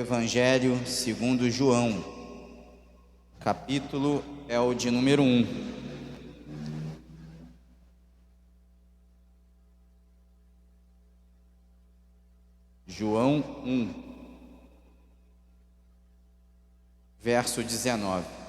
Evangelho segundo João, capítulo é o de número 1. João 1, verso 19.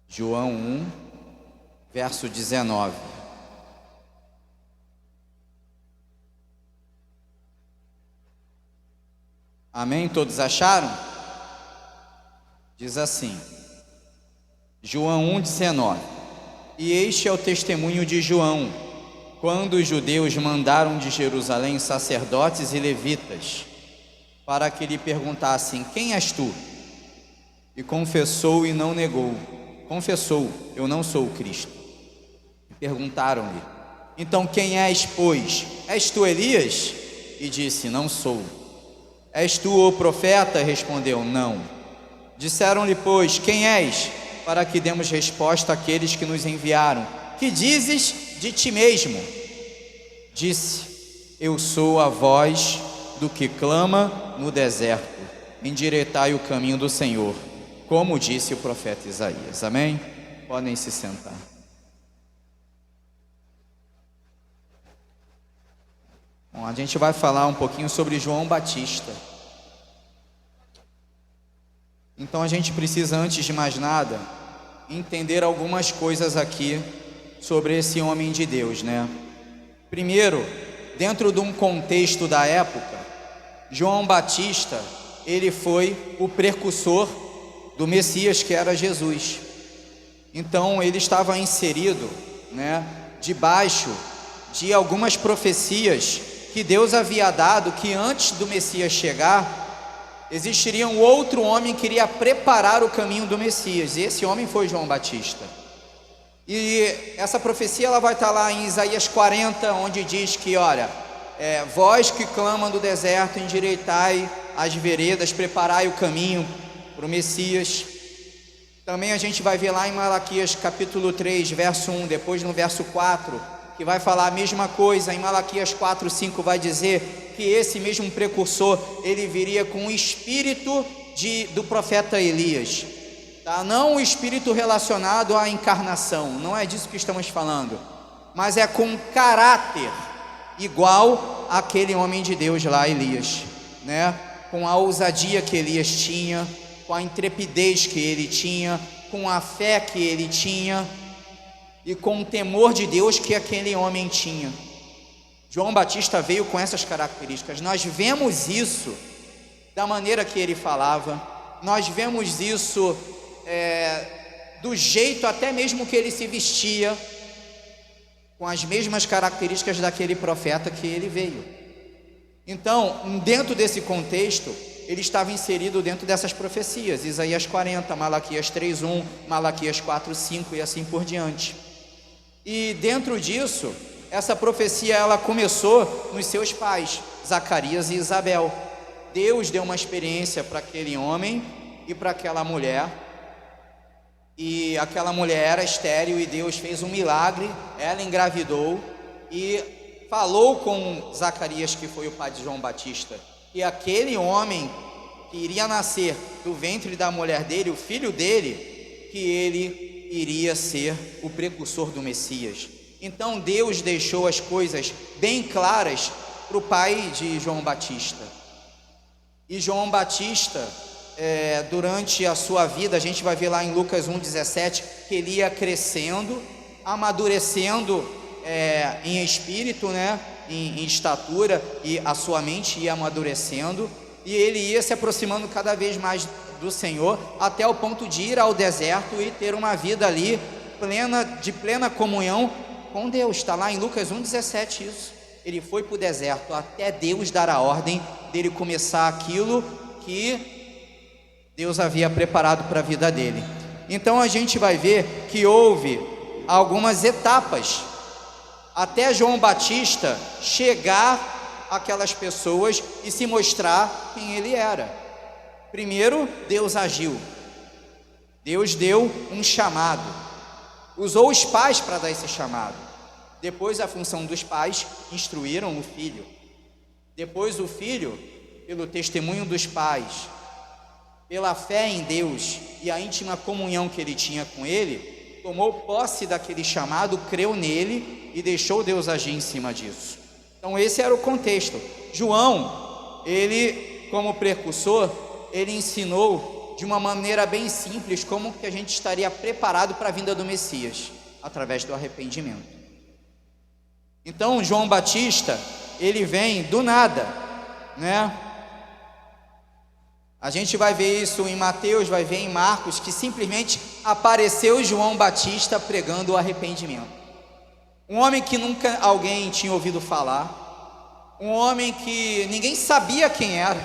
João 1, verso 19. Amém? Todos acharam? Diz assim, João 1, 19. E este é o testemunho de João, quando os judeus mandaram de Jerusalém sacerdotes e levitas, para que lhe perguntassem: quem és tu? E confessou e não negou. Confessou: eu não sou o Cristo. Perguntaram-lhe: então quem és, pois? És tu Elias? E disse: não sou. És tu o profeta? Respondeu: não. Disseram-lhe, pois, quem és? Para que demos resposta àqueles que nos enviaram. Que dizes de ti mesmo? Disse: eu sou a voz do que clama no deserto, endireitai o caminho do Senhor, como disse o profeta Isaías. Amém? Podem se sentar. Bom, a gente vai falar um pouquinho sobre João Batista. Então a gente precisa, antes de mais nada, entender algumas coisas aqui sobre esse homem de Deus, né? Primeiro, dentro de um contexto da época, João Batista, ele foi o precursor do Messias, que era Jesus. Então ele estava inserido, né, debaixo de algumas profecias que Deus havia dado, que antes do Messias chegar, existiria um outro homem que iria preparar o caminho do Messias, e esse homem foi João Batista. E essa profecia ela vai estar lá em Isaías 40, onde diz que, olha, vós que clamam do deserto, endireitai as veredas, preparai o caminho para o Messias. Também a gente vai ver lá em Malaquias capítulo 3, verso 1, depois no verso 4, que vai falar a mesma coisa. Em Malaquias 4, 5 vai dizer que esse mesmo precursor, ele viria com o espírito do profeta Elias, tá? Não o espírito relacionado à encarnação, não é disso que estamos falando, mas é com caráter igual àquele homem de Deus lá, Elias, né? Com a ousadia que Elias tinha, com a intrepidez que ele tinha, com a fé que ele tinha e com o temor de Deus que aquele homem tinha. João Batista veio com essas características. Nós vemos isso da maneira que ele falava, nós vemos isso do jeito até mesmo que ele se vestia, com as mesmas características daquele profeta que ele veio. Então, dentro desse contexto, ele estava inserido dentro dessas profecias, Isaías 40, Malaquias 3:1, Malaquias 4:5 e assim por diante. E dentro disso, essa profecia ela começou nos seus pais, Zacarias e Isabel. Deus deu uma experiência para aquele homem e para aquela mulher, e aquela mulher era estéril, e Deus fez um milagre, ela engravidou e falou com Zacarias, que foi o pai de João Batista, e aquele homem que iria nascer do ventre da mulher dele, o filho dele, que ele iria ser o precursor do Messias. Então Deus deixou as coisas bem claras para o pai de João Batista. E João Batista, durante a sua vida, a gente vai ver lá em Lucas 1,17, que ele ia crescendo, amadurecendo em espírito, né, em estatura, e a sua mente ia amadurecendo, e ele ia se aproximando cada vez mais do Senhor, até o ponto de ir ao deserto e ter uma vida ali de plena comunhão com Deus. Está lá em Lucas 1,17 isso. Ele foi para o deserto até Deus dar a ordem dele começar aquilo que Deus havia preparado para a vida dele. Então a gente vai ver que houve algumas etapas até João Batista chegar àquelas pessoas e se mostrar quem ele era. Primeiro, Deus agiu. Deus deu um chamado. Usou os pais para dar esse chamado. Depois, a função dos pais, instruíram o filho. Depois, o filho, pelo testemunho dos pais, pela fé em Deus e a íntima comunhão que ele tinha com ele, tomou posse daquele chamado, creu nele e deixou Deus agir em cima disso. Então esse era o contexto. João, ele como precursor, ele ensinou de uma maneira bem simples como que a gente estaria preparado para a vinda do Messias, através do arrependimento. Então João Batista, ele vem do nada, né? A gente vai ver isso em Mateus, vai ver em Marcos, que simplesmente apareceu João Batista pregando o arrependimento. Um homem que nunca alguém tinha ouvido falar, um homem que ninguém sabia quem era,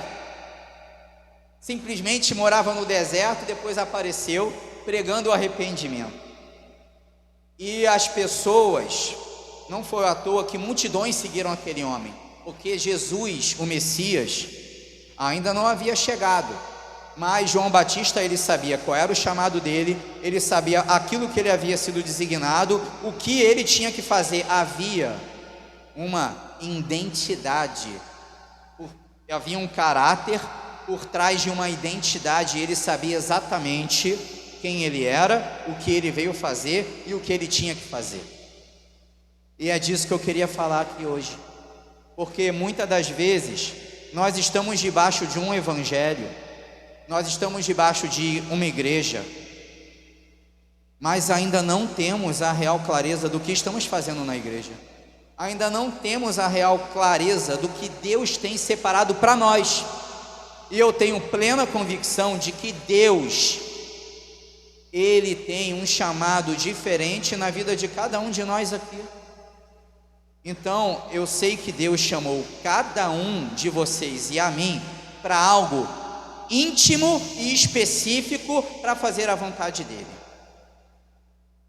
simplesmente morava no deserto e depois apareceu pregando o arrependimento. E as pessoas, não foi à toa que multidões seguiram aquele homem, porque Jesus, o Messias, ainda não havia chegado, mas João Batista, ele sabia qual era o chamado dele, ele sabia aquilo que ele havia sido designado, o que ele tinha que fazer. Havia uma identidade, havia um caráter por trás de uma identidade, ele sabia exatamente quem ele era, o que ele veio fazer e o que ele tinha que fazer. E é disso que eu queria falar aqui hoje, porque muitas das vezes nós estamos debaixo de um evangelho, nós estamos debaixo de uma igreja, mas ainda não temos a real clareza do que estamos fazendo na igreja, ainda não temos a real clareza do que Deus tem separado para nós. E eu tenho plena convicção de que Deus, Ele tem um chamado diferente na vida de cada um de nós aqui. Então, eu sei que Deus chamou cada um de vocês e a mim para algo íntimo e específico para fazer a vontade dEle.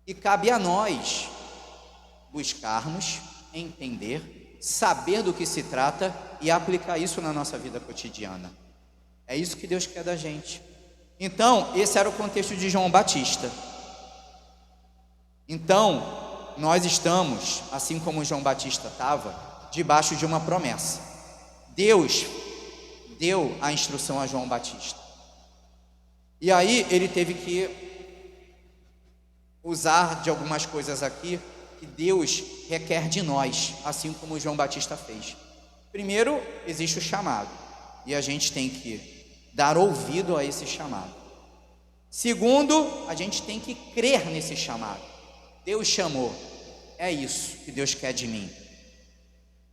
E cabe a nós buscarmos, entender, saber do que se trata e aplicar isso na nossa vida cotidiana. É isso que Deus quer da gente. Então, esse era o contexto de João Batista. Então, nós estamos, assim como João Batista estava, debaixo de uma promessa. Deus deu a instrução a João Batista. E aí ele teve que usar de algumas coisas aqui que Deus requer de nós, assim como João Batista fez. Primeiro, existe o chamado, e a gente tem que dar ouvido a esse chamado. Segundo, a gente tem que crer nesse chamado. Deus chamou, é isso que Deus quer de mim.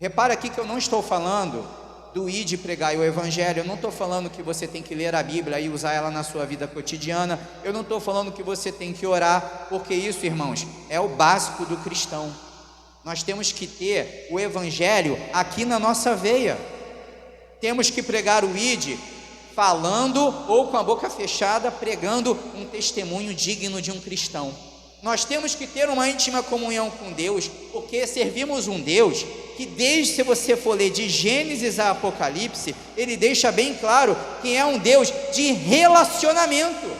Repara aqui que eu não estou falando do ir de pregar o evangelho, eu não estou falando que você tem que ler a Bíblia e usar ela na sua vida cotidiana, eu não estou falando que você tem que orar, porque isso, irmãos, é o básico do cristão. Nós temos que ter o evangelho aqui na nossa veia, temos que pregar o ID falando ou com a boca fechada, pregando um testemunho digno de um cristão. Nós temos que ter uma íntima comunhão com Deus, porque servimos um Deus que, desde, se você for ler de Gênesis a Apocalipse, ele deixa bem claro que é um Deus de relacionamento.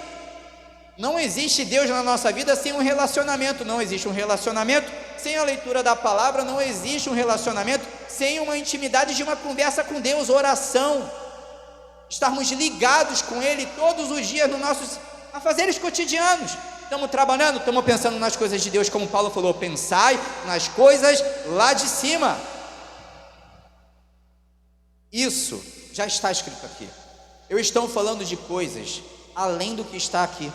Não existe Deus na nossa vida sem um relacionamento, não existe um relacionamento sem a leitura da palavra, não existe um relacionamento sem uma intimidade de uma conversa com Deus, oração, estarmos ligados com Ele todos os dias nos nossos afazeres cotidianos. Estamos trabalhando, estamos pensando nas coisas de Deus, como Paulo falou, pensai nas coisas lá de cima. Isso já está escrito aqui. Eu estou falando de coisas além do que está aqui,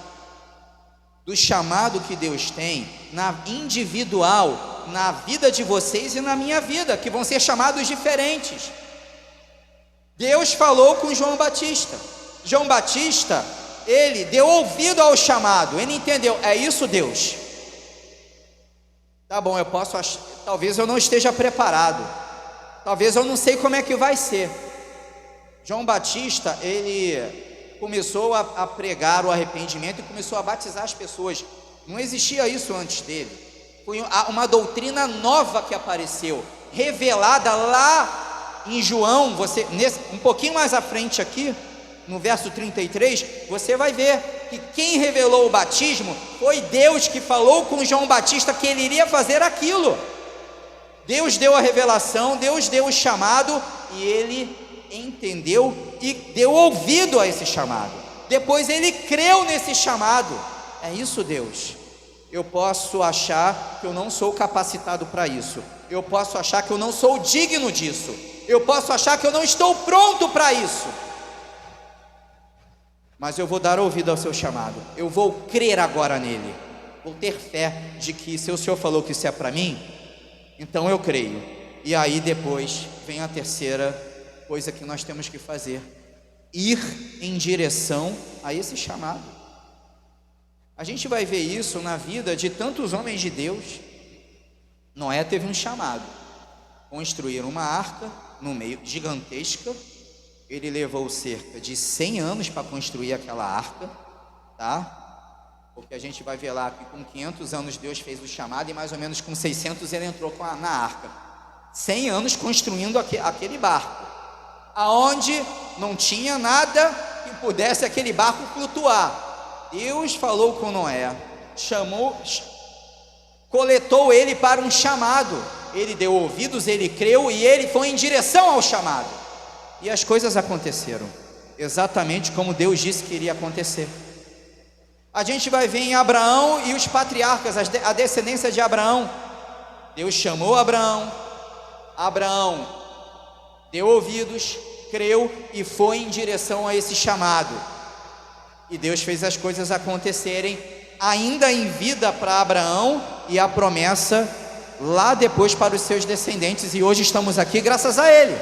do chamado que Deus tem na individual, na vida de vocês e na minha vida, que vão ser chamados diferentes. Deus falou com João Batista. João Batista, ele deu ouvido ao chamado, ele entendeu, é isso, Deus? Tá bom, eu posso achar, talvez eu não esteja preparado, talvez eu não sei como é que vai ser. João Batista, ele começou a pregar o arrependimento e começou a batizar as pessoas. Não existia isso antes dele. Foi uma doutrina nova que apareceu, revelada lá em João, um pouquinho mais à frente aqui, no verso 33, você vai ver que quem revelou o batismo foi Deus, que falou com João Batista que ele iria fazer aquilo. Deus deu a revelação, Deus deu o chamado, e ele entendeu e deu ouvido a esse chamado. Depois ele creu nesse chamado. É isso, Deus. Eu posso achar que eu não sou capacitado para isso, eu posso achar que eu não sou digno disso, eu posso achar que eu não estou pronto para isso, mas eu vou dar ouvido ao seu chamado, eu vou crer agora nele, vou ter fé de que se o Senhor falou que isso é para mim, então eu creio. E aí depois vem a terceira coisa que nós temos que fazer: ir em direção a esse chamado. A gente vai ver isso na vida de tantos homens de Deus. Noé teve um chamado: construir uma arca no meio gigantesca. Ele levou cerca de 100 anos para construir aquela arca, tá? Porque a gente vai ver lá que com 500 anos Deus fez o chamado, e mais ou menos com 600 ele entrou na arca. 100 anos construindo aquele barco, aonde não tinha nada que pudesse aquele barco flutuar. Deus falou com Noé, coletou ele para um chamado. Ele deu ouvidos, ele creu e ele foi em direção ao chamado. E as coisas aconteceram exatamente como Deus disse que iria acontecer. A gente vai ver em Abraão e os patriarcas, a descendência de Abraão. Deus chamou Abraão, Abraão deu ouvidos, creu e foi em direção a esse chamado. E Deus fez as coisas acontecerem ainda em vida para Abraão, e a promessa lá depois para os seus descendentes, e hoje estamos aqui graças a ele.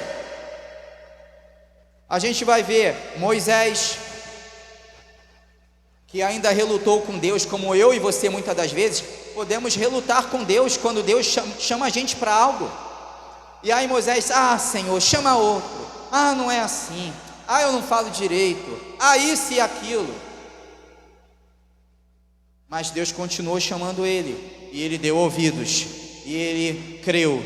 A gente vai ver Moisés, que ainda relutou com Deus, como eu e você muitas das vezes podemos relutar com Deus quando Deus chama a gente para algo. E aí Moisés: Senhor, chama outro, não é assim, eu não falo direito, isso e aquilo. Mas Deus continuou chamando ele, e ele deu ouvidos, e ele creu,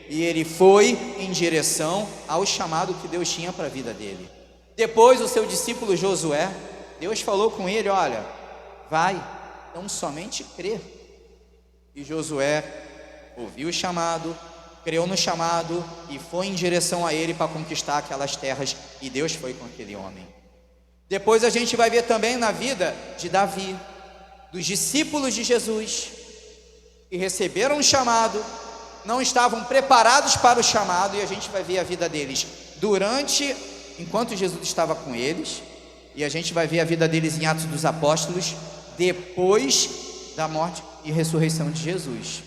e ele foi em direção ao chamado que Deus tinha para a vida dele. Depois o seu discípulo Josué, Deus falou com ele: olha, vai, então somente crê. E Josué ouviu o chamado, creu no chamado e foi em direção a ele para conquistar aquelas terras, e Deus foi com aquele homem. Depois a gente vai ver também na vida de Davi, dos discípulos de Jesus, que receberam um chamado, não estavam preparados para o chamado, e a gente vai ver a vida deles enquanto Jesus estava com eles, e a gente vai ver a vida deles em Atos dos Apóstolos, depois da morte e ressurreição de Jesus.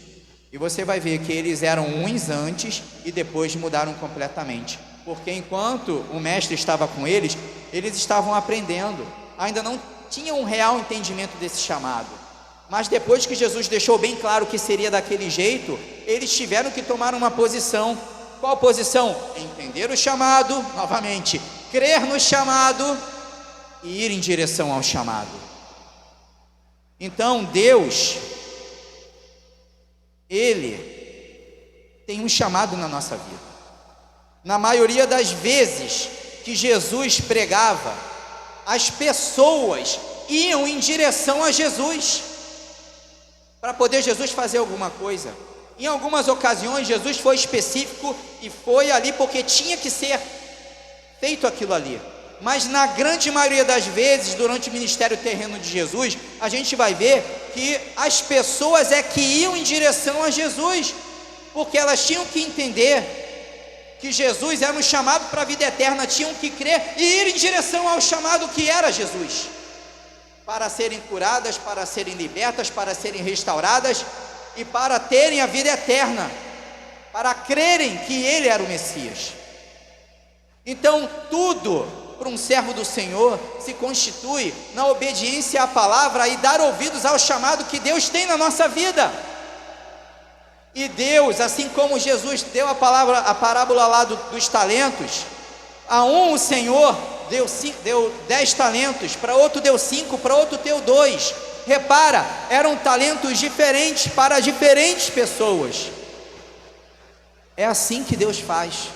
E você vai ver que eles eram uns antes e depois mudaram completamente, porque enquanto o mestre estava com eles, eles estavam aprendendo, ainda não tinham um real entendimento desse chamado. Mas depois que Jesus deixou bem claro que seria daquele jeito, eles tiveram que tomar uma posição. Qual posição? Entender o chamado, novamente, crer no chamado e ir em direção ao chamado. Então Deus, Ele tem um chamado na nossa vida. Na maioria das vezes que Jesus pregava, as pessoas iam em direção a Jesus, para poder Jesus fazer alguma coisa. Em algumas ocasiões Jesus foi específico e foi ali porque tinha que ser feito aquilo ali. Mas na grande maioria das vezes, durante o ministério terreno de Jesus, a gente vai ver que as pessoas que iam em direção a Jesus, porque elas tinham que entender que Jesus era um chamado para a vida eterna, tinham que crer e ir em direção ao chamado que era Jesus, para serem curadas, para serem libertas, para serem restauradas e para terem a vida eterna, para crerem que Ele era o Messias. Então tudo para um servo do Senhor se constitui na obediência à palavra e dar ouvidos ao chamado que Deus tem na nossa vida. E Deus, assim como Jesus deu a parábola lá dos talentos, a um o Senhor deu 10 talentos, para outro deu 5, para outro deu 2. Repara, eram talentos diferentes para diferentes pessoas. É assim que Deus faz.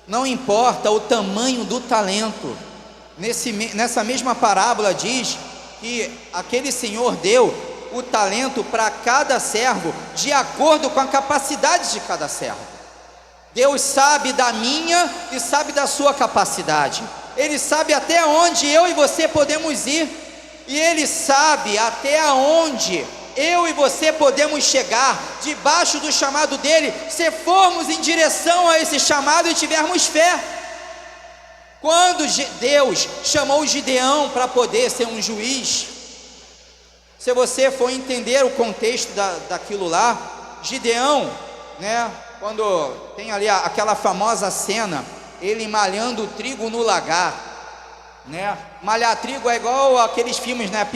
Não importa o tamanho do talento, nessa mesma parábola diz que aquele senhor deu o talento para cada servo de acordo com a capacidade de cada servo. Deus sabe da minha e sabe da sua capacidade. Ele sabe até onde eu e você podemos ir, e Ele sabe até onde eu e você podemos chegar debaixo do chamado dele, se formos em direção a esse chamado e tivermos fé. Quando Deus chamou Gideão para poder ser um juiz, se você for entender o contexto daquilo lá, Gideão, né, quando tem ali aquela famosa cena, ele malhando o trigo no lagar, né? Malhar trigo é igual aqueles filmes, né?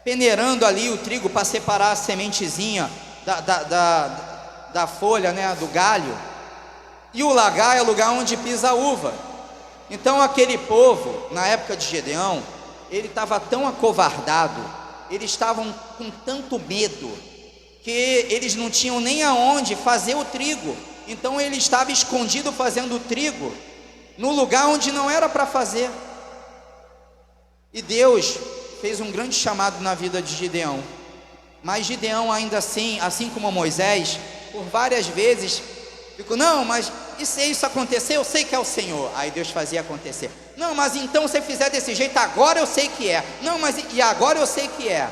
Peneirando ali o trigo para separar a sementezinha da folha, né? Do galho. E o lagar é o lugar onde pisa a uva. Então aquele povo, na época de Gideão, ele estava tão acovardado, eles estavam com tanto medo, que eles não tinham nem aonde fazer o trigo. Então ele estava escondido fazendo o trigo no lugar onde não era para fazer. E Deus fez um grande chamado na vida de Gideão, mas Gideão ainda assim como Moisés, por várias vezes ficou: não, mas e se isso acontecer, eu sei que é o Senhor. Aí Deus fazia acontecer. Não, mas então se fizer desse jeito, agora eu sei que é. Não, mas e agora eu sei que é.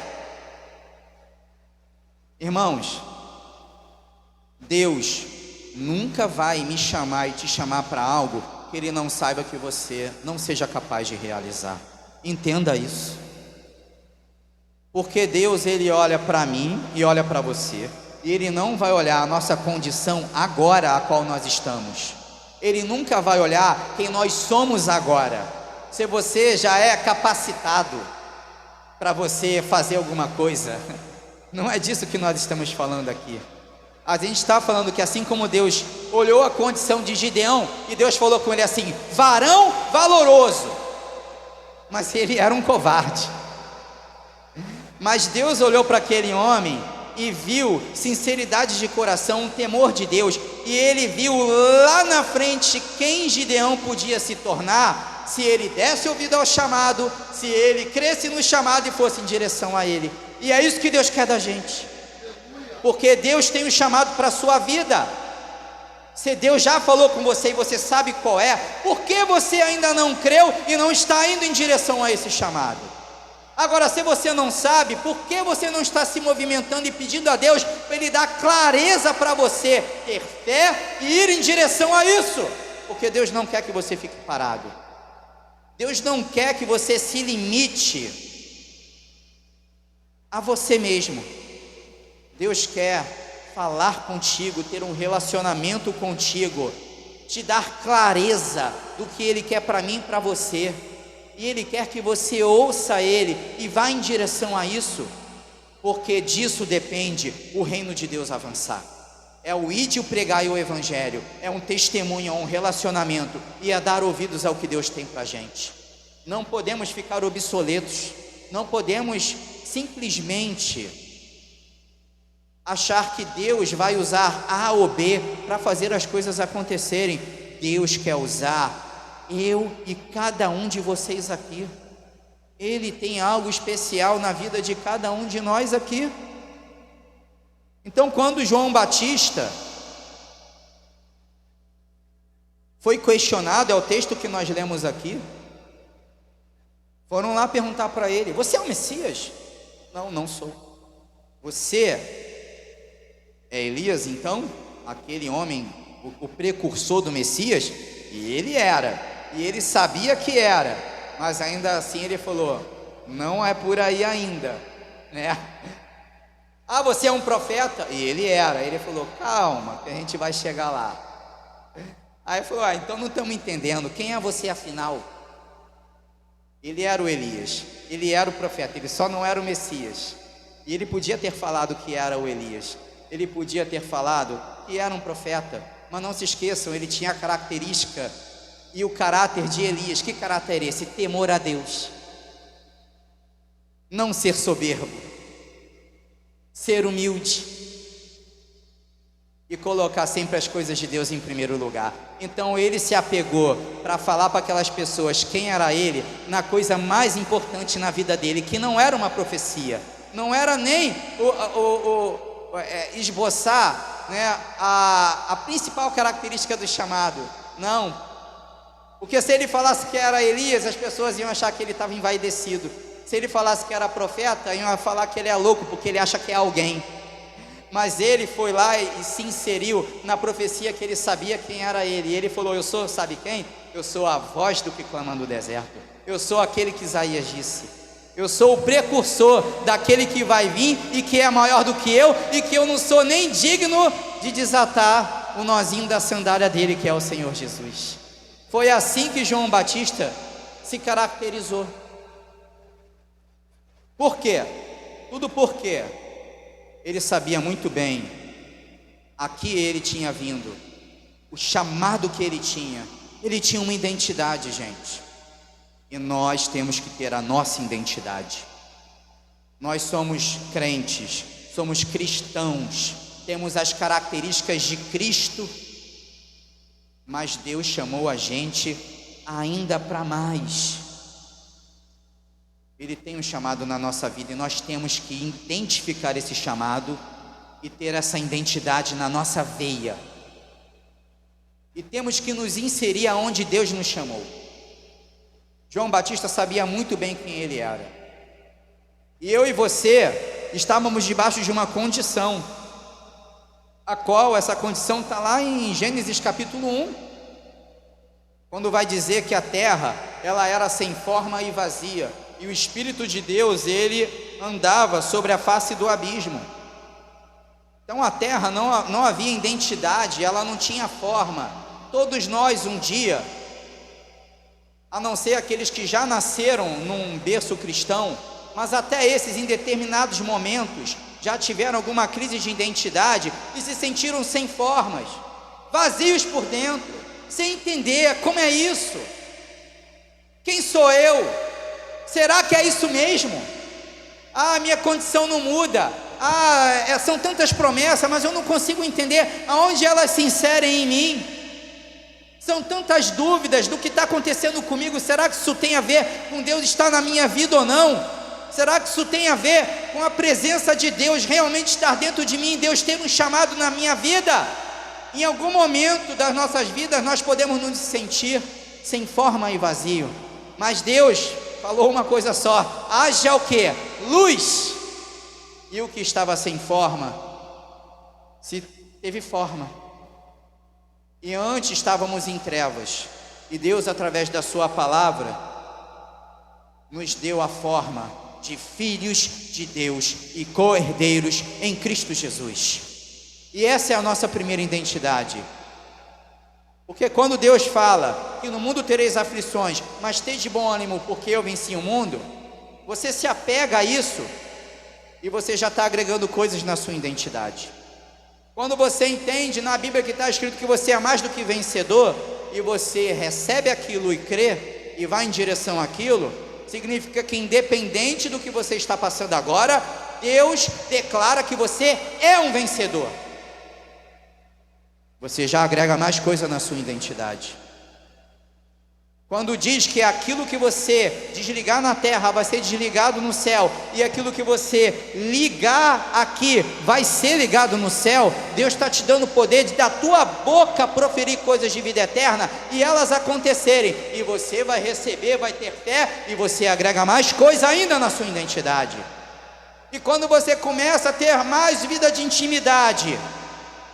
Irmãos, Deus nunca vai me chamar e te chamar para algo que Ele não saiba que você não seja capaz de realizar. Entenda isso. Porque Deus, Ele olha para mim e olha para você, e Ele não vai olhar a nossa condição agora a qual nós estamos. Ele nunca vai olhar quem nós somos agora. Se você já é capacitado para você fazer alguma coisa, não é disso que nós estamos falando aqui. A gente está falando que assim como Deus olhou a condição de Gideão, e Deus falou com ele assim: varão valoroso, mas ele era um covarde. Mas Deus olhou para aquele homem e viu sinceridade de coração, um temor de Deus, e ele viu lá na frente quem Gideão podia se tornar, se ele desse ouvido ao chamado, se ele cresce no chamado e fosse em direção a ele. E é isso que Deus quer da gente, porque Deus tem um chamado para a sua vida. Se Deus já falou com você e você sabe qual é, por que você ainda não creu e não está indo em direção a esse chamado? Agora, se você não sabe, por que você não está se movimentando e pedindo a Deus para Ele dar clareza para você ter fé e ir em direção a isso? Porque Deus não quer que você fique parado. Deus não quer que você se limite a você mesmo. Deus quer falar contigo, ter um relacionamento contigo, te dar clareza do que Ele quer para mim e para você. E Ele quer que você ouça Ele e vá em direção a isso, porque disso depende o reino de Deus avançar. É o ide e pregar o evangelho, é um testemunho, é um relacionamento, e é dar ouvidos ao que Deus tem para a gente. Não podemos ficar obsoletos, não podemos simplesmente achar que Deus vai usar A ou B para fazer as coisas acontecerem. Deus quer usar eu e cada um de vocês aqui. Ele tem algo especial na vida de cada um de nós aqui. Então, quando João Batista foi questionado, é o texto que nós lemos aqui, foram lá perguntar para ele: você é o Messias? Não, não sou. Você é Elias, então? Aquele homem, o precursor do Messias? E ele era. E ele sabia que era, mas ainda assim ele falou: não é por aí ainda, né? Ah, você é um profeta? E ele era. Ele falou: calma, que a gente vai chegar lá. Aí ele falou: então não estamos entendendo, quem é você afinal? Ele era o Elias, ele era o profeta, ele só não era o Messias. E ele podia ter falado que era o Elias, ele podia ter falado que era um profeta, mas não se esqueçam, ele tinha a característica e o caráter de Elias. Que caráter é esse? Temor a Deus, não ser soberbo, ser humilde. e colocar sempre as coisas de Deus em primeiro lugar. Então ele se apegou para falar para aquelas pessoas quem era ele, na coisa mais importante na vida dele, que não era uma profecia, não era nem esboçar, né, a principal característica do chamado, não, porque se ele falasse que era Elias, as pessoas iam achar que ele estava envaidecido. Se ele falasse que era profeta, iam falar que ele é louco, porque ele acha que é alguém. Mas ele foi lá e se inseriu na profecia que ele sabia quem era ele. E ele falou: eu sou, sabe quem? Eu sou a voz do que clama no deserto. Eu sou aquele que Isaías disse. Eu sou o precursor daquele que vai vir e que é maior do que eu, e que eu não sou nem digno de desatar o nozinho da sandália dele, que é o Senhor Jesus. Foi assim que João Batista se caracterizou. Por quê? Tudo por quê? Ele sabia muito bem a que ele tinha vindo, o chamado que ele tinha. Ele tinha uma identidade, gente, e nós temos que ter a nossa identidade. Nós somos crentes, somos cristãos, temos as características de Cristo, mas Deus chamou a gente ainda para mais. Ele tem um chamado na nossa vida e nós temos que identificar esse chamado e ter essa identidade na nossa veia. E temos que nos inserir aonde Deus nos chamou. João Batista sabia muito bem quem ele era. E eu e você estávamos debaixo de uma condição, a qual essa condição está lá em Gênesis capítulo 1, quando vai dizer que a terra, ela era sem forma e vazia. E o Espírito de Deus, ele andava sobre a face do abismo. Então a terra não havia identidade, ela não tinha forma. Todos nós um dia, a não ser aqueles que já nasceram num berço cristão, mas até esses em determinados momentos já tiveram alguma crise de identidade e se sentiram sem formas, vazios por dentro, sem entender como é isso. Quem sou eu? Será que é isso mesmo? Minha condição não muda. São tantas promessas, mas eu não consigo entender aonde elas se inserem em mim. São tantas dúvidas do que está acontecendo comigo. Será que isso tem a ver com Deus estar na minha vida ou não? Será que isso tem a ver com a presença de Deus realmente estar dentro de mim, Deus ter um chamado na minha vida? Em algum momento das nossas vidas nós podemos nos sentir sem forma e vazio, mas Deus falou uma coisa só: haja o que? Luz. E o que estava sem forma se teve forma. E antes estávamos em trevas, e Deus, através da sua palavra, nos deu a forma de filhos de Deus e co-herdeiros em Cristo Jesus. E essa é a nossa primeira identidade. Porque quando Deus fala que no mundo tereis aflições, mas tede bom ânimo, porque eu venci o mundo, você se apega a isso e você já está agregando coisas na sua identidade. Quando você entende na Bíblia que está escrito que você é mais do que vencedor, e você recebe aquilo e crê e vai em direção àquilo, significa que independente do que você está passando agora, Deus declara que você é um vencedor. Você já agrega mais coisa na sua identidade. Quando diz que aquilo que você desligar na terra vai ser desligado no céu, e aquilo que você ligar aqui vai ser ligado no céu, Deus está te dando o poder de da tua boca proferir coisas de vida eterna e elas acontecerem, e você vai receber, vai ter fé, e você agrega mais coisa ainda na sua identidade. E quando você começa a ter mais vida de intimidade,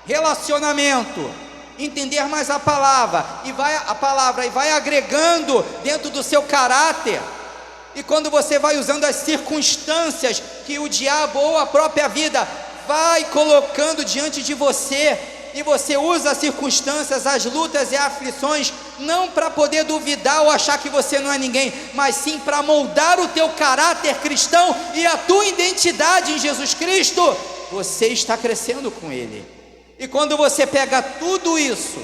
relacionamento, entender mais a palavra e vai agregando dentro do seu caráter, e quando você vai usando as circunstâncias que o diabo ou a própria vida vai colocando diante de você, e você usa as circunstâncias, as lutas e as aflições, não para poder duvidar ou achar que você não é ninguém, mas sim para moldar o teu caráter cristão e a tua identidade em Jesus Cristo, você está crescendo com Ele. E quando você pega tudo isso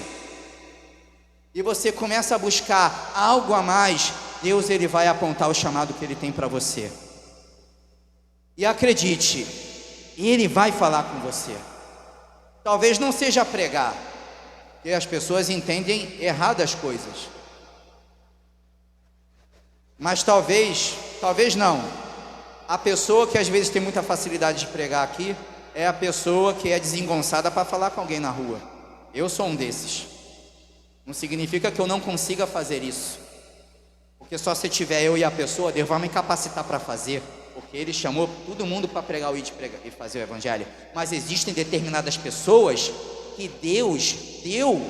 e você começa a buscar algo a mais, Deus, ele vai apontar o chamado que Ele tem para você. E acredite, Ele vai falar com você. Talvez não seja pregar, porque as pessoas entendem errado as coisas. Mas talvez não. A pessoa que às vezes tem muita facilidade de pregar aqui é a pessoa que é desengonçada para falar com alguém na rua. Eu sou um desses. Não significa que eu não consiga fazer isso, porque só se tiver eu e a pessoa, Deus vai me capacitar para fazer, porque Ele chamou todo mundo para pregar o e fazer o Evangelho. Mas existem determinadas pessoas que Deus deu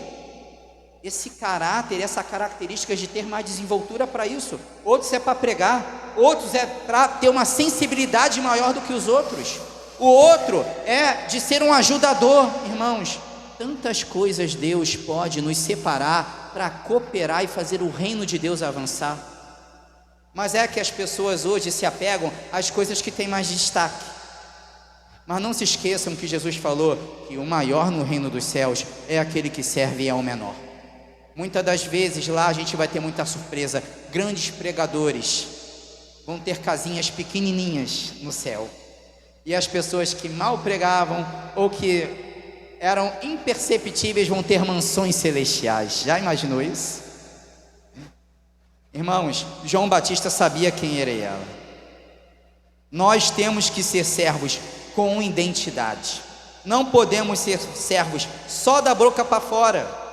esse caráter, essa característica de ter mais desenvoltura para isso. Outros é para pregar, outros é para ter uma sensibilidade maior do que os outros. O outro é de ser um ajudador. Irmãos, tantas coisas Deus pode nos separar para cooperar e fazer o reino de Deus avançar. Mas é que as pessoas hoje se apegam às coisas que têm mais destaque. Mas não se esqueçam que Jesus falou que o maior no reino dos céus é aquele que serve ao menor. Muitas das vezes lá a gente vai ter muita surpresa. Grandes pregadores vão ter casinhas pequenininhas no céu, e as pessoas que mal pregavam ou que eram imperceptíveis vão ter mansões celestiais. Já imaginou isso? Irmãos, João Batista sabia quem era ela. Nós temos que ser servos com identidade. Não podemos ser servos só da boca para fora.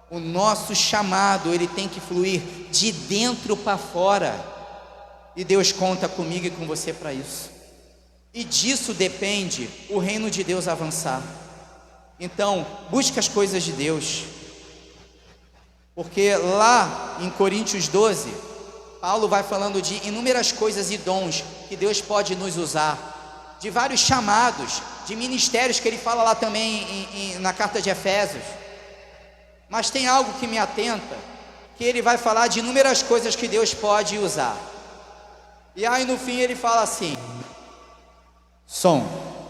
O nosso chamado, ele tem que fluir de dentro para fora. E Deus conta comigo e com você para isso. E disso depende o reino de Deus avançar. Então, busque as coisas de Deus. Porque lá em Coríntios 12, Paulo vai falando de inúmeras coisas e dons que Deus pode nos usar, de vários chamados, de ministérios que ele fala lá também na carta de Efésios. Mas tem algo que me atenta, que ele vai falar de inúmeras coisas que Deus pode usar. E aí no fim ele fala assim,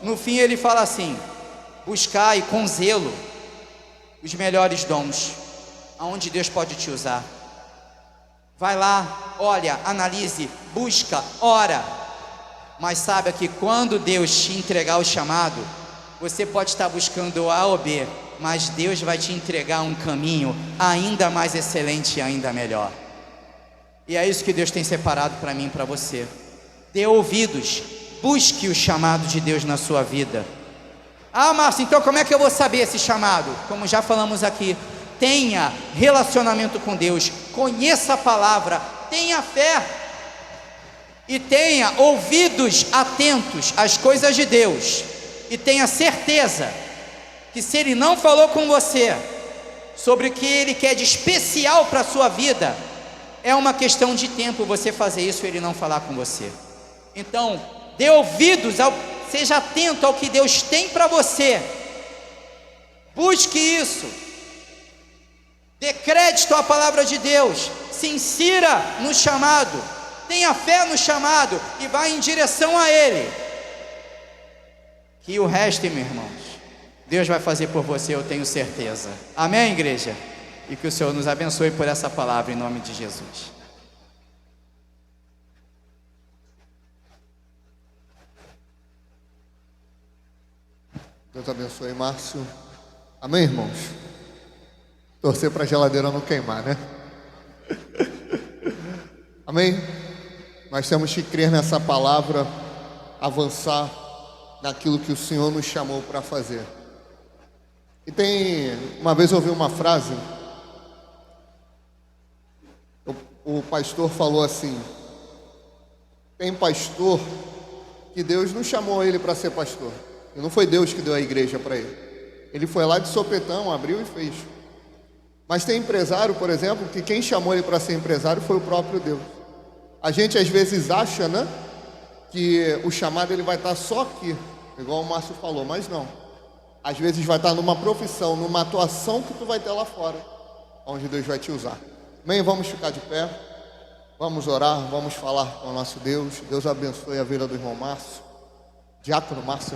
no fim ele fala assim: buscai com zelo os melhores dons, aonde Deus pode te usar. Vai lá, olha, analise, busca, ora. Mas saiba que quando Deus te entregar o chamado, você pode estar buscando A ou B, mas Deus vai te entregar um caminho ainda mais excelente e ainda melhor. E é isso que Deus tem separado para mim e para você. Dê ouvidos, busque o chamado de Deus na sua vida. Ah, Márcio, então como é que eu vou saber esse chamado? Como já falamos aqui, tenha relacionamento com Deus, conheça a palavra, tenha fé e tenha ouvidos atentos às coisas de Deus, e tenha certeza que se Ele não falou com você sobre o que Ele quer de especial para a sua vida, é uma questão de tempo você fazer isso e Ele não falar com você. Então, dê ouvidos, seja atento ao que Deus tem para você, busque isso, dê crédito à palavra de Deus, se insira no chamado, tenha fé no chamado e vá em direção a Ele, que o resto, meus irmãos, Deus vai fazer por você, eu tenho certeza. Amém, igreja? E que o Senhor nos abençoe por essa palavra em nome de Jesus. Deus abençoe, Márcio. Amém, irmãos? Torcer para a geladeira não queimar, né? Amém? Nós temos que crer nessa palavra, avançar naquilo que o Senhor nos chamou para fazer. E uma vez eu ouvi uma frase, o pastor falou assim: tem pastor que Deus não chamou ele para ser pastor, e não foi Deus que deu a igreja para ele. Ele foi lá de sopetão, abriu e fez. Mas tem empresário, por exemplo, que quem chamou ele para ser empresário foi o próprio Deus. A gente às vezes acha, né, que o chamado ele vai estar só aqui, igual o Márcio falou, mas não. Às vezes vai estar numa profissão, numa atuação que tu vai ter lá fora, onde Deus vai te usar. Amém? Vamos ficar de pé, vamos orar, vamos falar com o nosso Deus. Deus abençoe a vida do irmão Márcio, diácono Márcio, né?